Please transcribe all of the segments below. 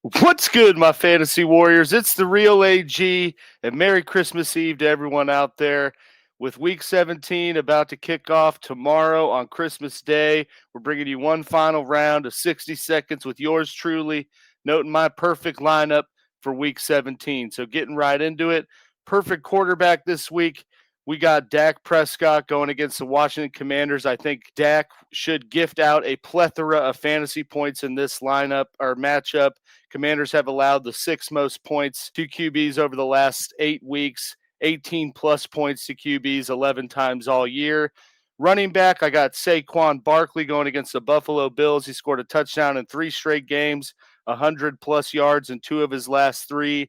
What's good, my fantasy warriors? It's the real AG, and Merry Christmas Eve to everyone out there. With week 17 about to kick off tomorrow on Christmas Day, we're bringing you one final round of 60 seconds with yours truly, noting my perfect lineup for week 17. So, getting right into it, perfect quarterback this week. We got Dak Prescott going against the Washington Commanders. I think Dak should gift out a plethora of fantasy points in this lineup or matchup. Commanders have allowed the sixth most points to QBs over the last 8 weeks, 18 plus points to QBs 11 times all year. Running back, I got Saquon Barkley going against the Buffalo Bills. He scored a touchdown in 3 straight games, 100 plus yards in 2 of his last 3.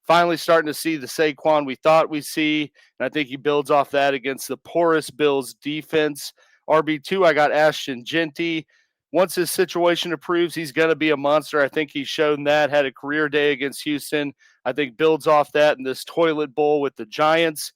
Finally starting to see the Saquon we thought we'd see, and I think he builds off that against the porous Bills defense. RB2, I got Ashton Genty. Once his situation improves, he's going to be a monster. I think he's shown that, had a career day against Houston. I think builds off that in this toilet bowl with the Giants.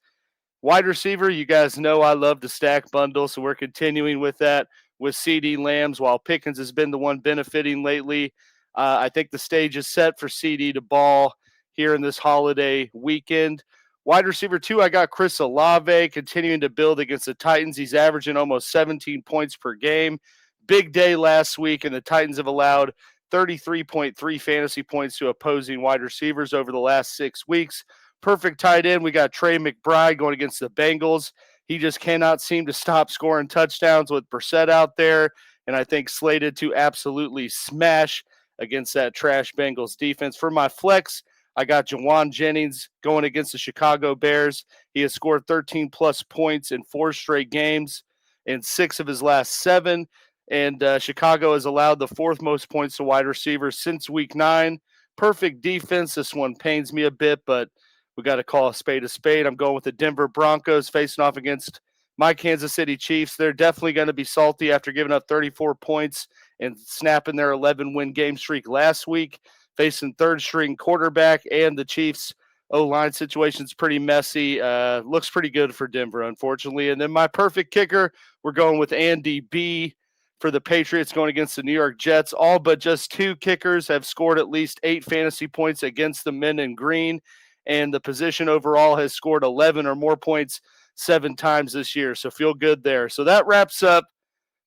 Wide receiver, you guys know I love to stack bundles, so we're continuing with that with CD Lambs, while Pickens has been the one benefiting lately. I think the stage is set for CD to ball here in this holiday weekend. Wide receiver 2, I got Chris Olave continuing to build against the Titans. He's averaging almost 17 points per game. Big day last week, and the Titans have allowed 33.3 fantasy points to opposing wide receivers over the last 6 weeks. Perfect tight end. We got Trey McBride going against the Bengals. He just cannot seem to stop scoring touchdowns with Brissett out there, and I think slated to absolutely smash against that trash Bengals defense. For my flex, I got Jawan Jennings going against the Chicago Bears. He has scored 13 plus points in 4 straight games in 6 of his last 7. And Chicago has allowed the 4th most points to wide receivers since week 9. Perfect defense. This one pains me a bit, but we got to call a spade a spade. I'm going with the Denver Broncos facing off against my Kansas City Chiefs. They're definitely going to be salty after giving up 34 points and snapping their 11-win game streak last week, facing third-string quarterback, and the Chiefs' O-line situation's pretty messy. Looks pretty good for Denver, unfortunately. And then my perfect kicker, we're going with Andy B. for the Patriots going against the New York Jets. All but just 2 kickers have scored at least 8 fantasy points against the men in green, and the position overall has scored 11 or more points 7 times this year. So feel good there. So that wraps up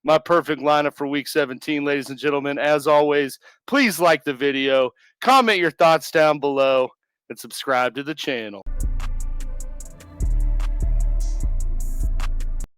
my perfect lineup for week 17, ladies and gentlemen. As always, please like the video, comment your thoughts down below, and subscribe to the channel.